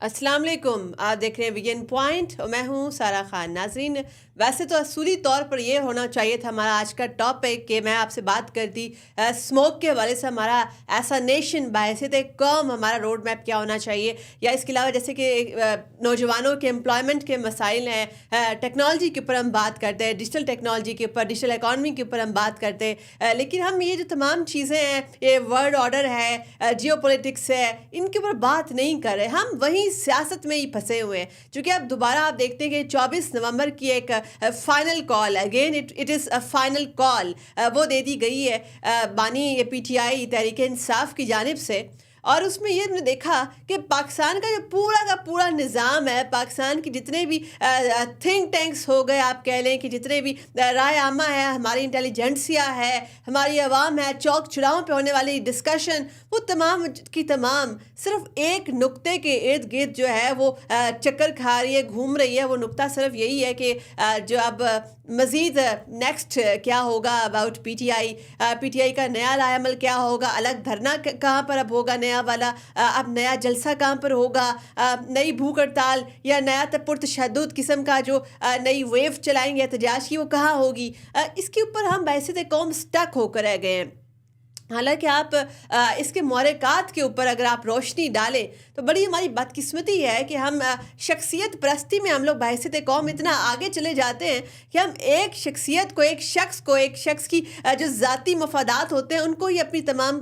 अस्सलाम वालेकुम। आप देख रहे हैं वीएन पॉइंट और मैं हूं सारा खान। नाजरीन, वैसे तो असूली तौर पर यह होना चाहिए था हमारा आज का टॉपिक कि मैं आपसे बात करती स्मोक के हवाले से हमारा ऐसा नेशन बायसियत कौम हमारा रोड मैप क्या होना चाहिए, या इसके अलावा जैसे कि नौजवानों के एम्प्लॉयमेंट के मसाइल हैं, टेक्नोलॉजी के ऊपर हम बात करते हैं, डिजिटल टेक्नोलॉजी के ऊपर, डिजिटल इकॉनमी के ऊपर हम बात करते हैं, लेकिन हम ये जो तमाम चीज़ें हैं, ये वर्ल्ड ऑर्डर है, जियो पॉलिटिक्स है, इनके ऊपर बात नहीं कर रहे। हम वहीं सियासत में ही फंसे हुए हैं। चूँकि अब दोबारा आप देखते हैं कि 24 नवंबर की एक final call, again it is a final call, वो दे दी गई है बानी पीटीआई तहरीक इंसाफ की जानिब से। और उसमें ये हमने देखा कि पाकिस्तान का जो पूरा का पूरा निज़ाम है, पाकिस्तान की जितने भी थिंक टैंक्स हो गए, आप कह लें कि जितने भी राय आमा है, हमारी इंटेलिजेंसिया है, हमारी आवाम है, चौक चौराहों पे होने वाली डिस्कशन, वो तमाम की तमाम सिर्फ एक नुक्ते के इर्द गिर्द जो है वो चक्कर खा रही है, घूम रही है। वो नुक्ता सिर्फ यही है कि जो अब मज़ीद नेक्स्ट क्या होगा अबाउट पीटीआई, पीटीआई का नया लाएमल क्या होगा, अलग धरना कहाँ पर अब होगा नया वाला, अब नया जलसा कहाँ पर होगा, नई भूख हड़ताल या नया पुरतशद्दुद किस्म का जो नई वेव चलाएंगे एहतजाज की, वो कहाँ होगी। इसके ऊपर हम बहसीत कौम स्टक होकर रह गए हैं। हालांकि आप इसके मोहरक़ात के ऊपर अगर आप रोशनी डालें तो बड़ी हमारी बदकिस्मती है कि हम शख्सियत परस्ती में हम लोग बहसीत कौम इतना आगे चले जाते हैं कि हम एक शख्सियत को, एक शख्स की जो ज़ाती मफादात होते हैं उनको ही अपनी तमाम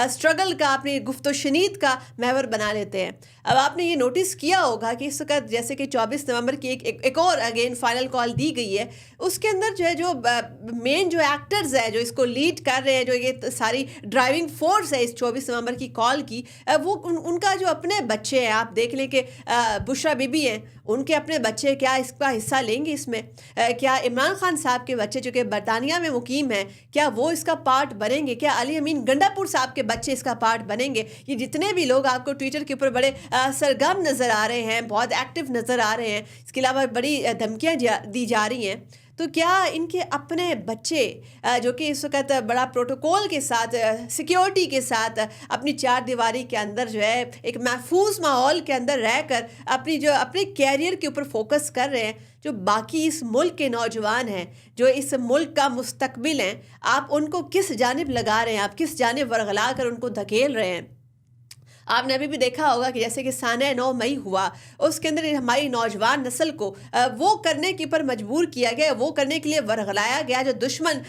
स्ट्रगल का, अपनी गुफ्तो शनीद का महवर बना लेते हैं। अब आपने ये नोटिस किया होगा कि इस वक्त जैसे कि 24 नवंबर की एक और अगेन फाइनल कॉल दी गई है, उसके अंदर जो है जो मेन जो एक्टर्स हैं, जो इसको लीड कर रहे हैं, जो ये सारी ड्राइविंग फोर्स है इस 24 नवंबर की कॉल की, वो उनका जो अपने बच्चे हैं, आप देख लें कि बुशरा बीबी हैं, उनके अपने बच्चे क्या इसका हिस्सा लेंगे इसमें? क्या इमरान खान साहब के बच्चे जो कि बरतानिया में मुकीम हैं, क्या वो इसका पार्ट बनेंगे? क्या अली अमीन गंडापुर साहब के बच्चे इसका पार्ट बनेंगे? ये जितने भी लोग आपको ट्विटर के ऊपर बड़े सरगर्म नज़र आ रहे हैं, बहुत एक्टिव नज़र आ रहे हैं, इसके अलावा बड़ी धमकियाँ दी जा रही हैं, तो क्या इनके अपने बच्चे जो कि इस वक्त बड़ा प्रोटोकॉल के साथ, सिक्योरिटी के साथ अपनी चार दीवारी के अंदर जो है एक महफूज माहौल के अंदर रहकर अपने कैरियर के ऊपर फोकस कर रहे हैं, जो बाकी इस मुल्क के नौजवान हैं, जो इस मुल्क का मुस्तकबिल हैं, आप उनको किस जानिब लगा रहे हैं? आप किस जानिब वरगला कर उनको धकेल रहे हैं? आपने अभी भी देखा होगा कि जैसे कि साने 9 मई हुआ, उसके अंदर हमारी नौजवान नस्ल को वो करने के ऊपर मजबूर किया गया, वो करने के लिए वरगलाया गया जो दुश्मन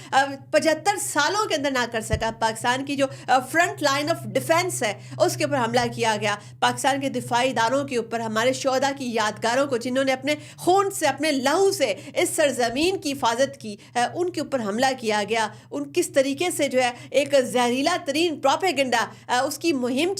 75 सालों के अंदर ना कर सका। पाकिस्तान की जो फ्रंट लाइन ऑफ डिफेंस है उसके ऊपर हमला किया गया, पाकिस्तान के दिफाई इदारों के ऊपर, हमारे शोहदा की यादगारों को जिन्होंने अपने खून से, अपने लहू से इस सरजमीन की हिफाजत की, उनके ऊपर हमला किया गया। उन किस तरीके से जो है एक जहरीला तरीन प्रोपेगेंडा उसकी मुहिम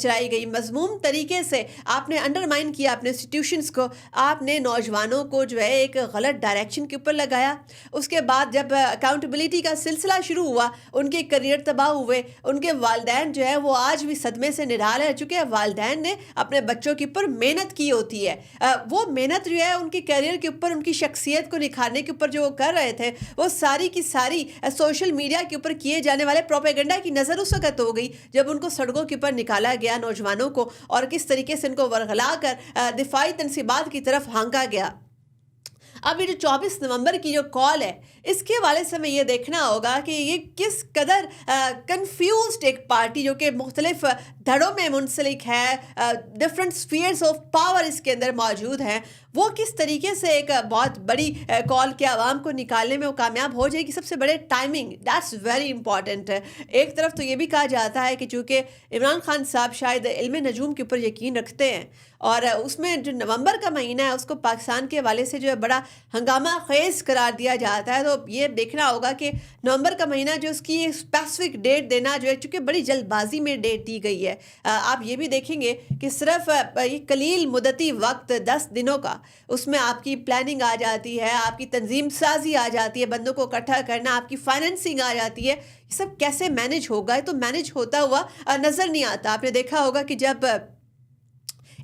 चलाई गई, मजमूम तरीके से आपने अंडरमाइन किया अपने इंस्टीट्यूशंस को, आपने नौजवानों को जो है एक गलत डायरेक्शन के ऊपर लगाया। उसके बाद जब अकाउंटेबिलिटी का सिलसिला शुरू हुआ, उनके करियर तबाह हुए, उनके वालिदैन जो है वो आज भी सदमे से निराल रह चुके हैं। वालिदैन ने अपने बच्चों के ऊपर मेहनत की होती है, वो मेहनत जो है उनके करियर के ऊपर, उनकी शख्सियत को निखारने के ऊपर जो वो कर रहे थे, वो सारी की सारी सोशल मीडिया के ऊपर किए जाने वाले प्रोपेगेंडा की नज़र उस वक्त हो गई जब उनको सड़कों के ऊपर निकाला गया नौजवानों को, और किस तरीके से इनको वरगला कर दिफाई तनसीबात की तरफ हांका गया। अब ये जो 24 नवंबर की जो कॉल है, इसके हवाले से हमें ये देखना होगा कि ये किस कदर कंफ्यूज्ड एक पार्टी जो कि मुख्तलिफ धड़ों में मुंसलिक है, डिफरेंट स्फीयर्स ऑफ पावर इसके अंदर मौजूद हैं, वो किस तरीके से एक बहुत बड़ी कॉल के आवाम को निकालने में वो कामयाब हो जाएगी। सबसे बड़े टाइमिंग, दैट्स वेरी इंपॉर्टेंट है। एक तरफ तो ये भी कहा जाता है कि चूँकि इमरान खान साहब शायद इल्म नजूम के ऊपर यकीन रखते हैं, और उसमें जो नवंबर का महीना है उसको पाकिस्तान के हवाले से जो है बड़ा हंगामा खेज करार दिया जाता है। तो ये देखना होगा कि नवंबर का महीना जो उसकी स्पेसिफिक डेट देना जो है, चूँकि बड़ी जल्दबाजी में डेट दी गई है, आप ये भी देखेंगे कि सिर्फ ये कलील मुद्दती वक्त 10 दिनों का, उसमें आपकी प्लानिंग आ जाती है, आपकी तंजीम साजी आ जाती है, बंदों को इकट्ठा करना, आपकी फाइनेंसिंग आ जाती है। ये सब कैसे मैनेज होगा? तो मैनेज होता हुआ नज़र नहीं आता। आपने देखा होगा कि जब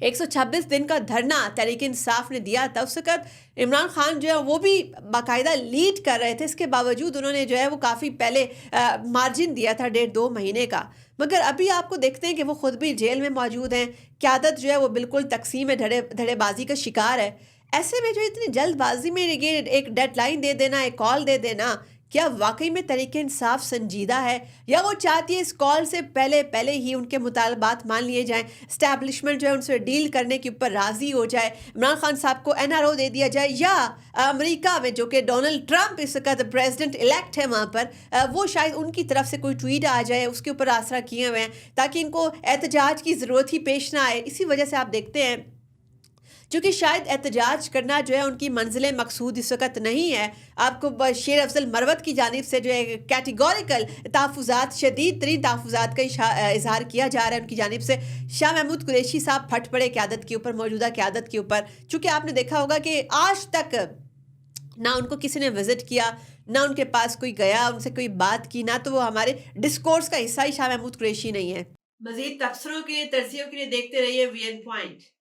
126 दिन का धरना तहरीक इंसाफ ने दिया था, उस वक्त इमरान खान जो है वो भी बाकायदा लीड कर रहे थे, इसके बावजूद उन्होंने जो है वो काफ़ी पहले मार्जिन दिया था 1.5-2 महीने का। मगर अभी आपको देखते हैं कि वो खुद भी जेल में मौजूद हैं। قیادت جو ہے وہ بالکل تقسیم دھڑے بازی کا شکار ہے۔ ایسے میں جو اتنی جلد بازی میں یہ ایک ڈیڈ لائن دے دینا، ایک کال دے دینا، کیا واقعی میں تحریک انصاف سنجیدہ ہے، یا وہ چاہتی ہے اس کال سے پہلے ہی ان کے مطالبات مان لیے جائیں، اسٹیبلشمنٹ جو ہے ان سے ڈیل کرنے کے اوپر راضی ہو جائے، عمران خان صاحب کو NRO دے دیا جائے، یا امریکہ میں جو کہ ڈونلڈ ٹرمپ اس وقت پریزیڈنٹ الیکٹ ہے وہاں پر، وہ شاید ان کی طرف سے کوئی ٹویٹ آ جائے، اس کے اوپر آسرا کیے ہوئے ہیں تاکہ ان کو احتجاج کی ضرورت ہی پیش نہ آئے۔ اسی وجہ سے آپ دیکھتے ہیں چونکہ شاید احتجاج کرنا جو ہے ان کی منزل مقصود اس وقت نہیں ہے۔ آپ کو شیر افضل مروت کی جانب سے جو ہے کیٹیگوریکل تحفظات، شدید ترین تحفظات کا اظہار کیا جا رہا ہے ان کی جانب سے۔ شاہ محمود قریشی صاحب پھٹ پڑے قیادت کے اوپر، موجودہ قیادت کے اوپر، چونکہ آپ نے دیکھا ہوگا کہ آج تک نہ ان کو کسی نے وزٹ کیا، نہ ان کے پاس کوئی گیا، ان سے کوئی بات کی، نہ تو وہ ہمارے ڈسکورس کا حصہ ہی شاہ محمود قریشی نہیں ہے۔ مزید تبصروں کے لیے، تجزیوں کے لیے دیکھتے رہیے وی این پوائنٹ۔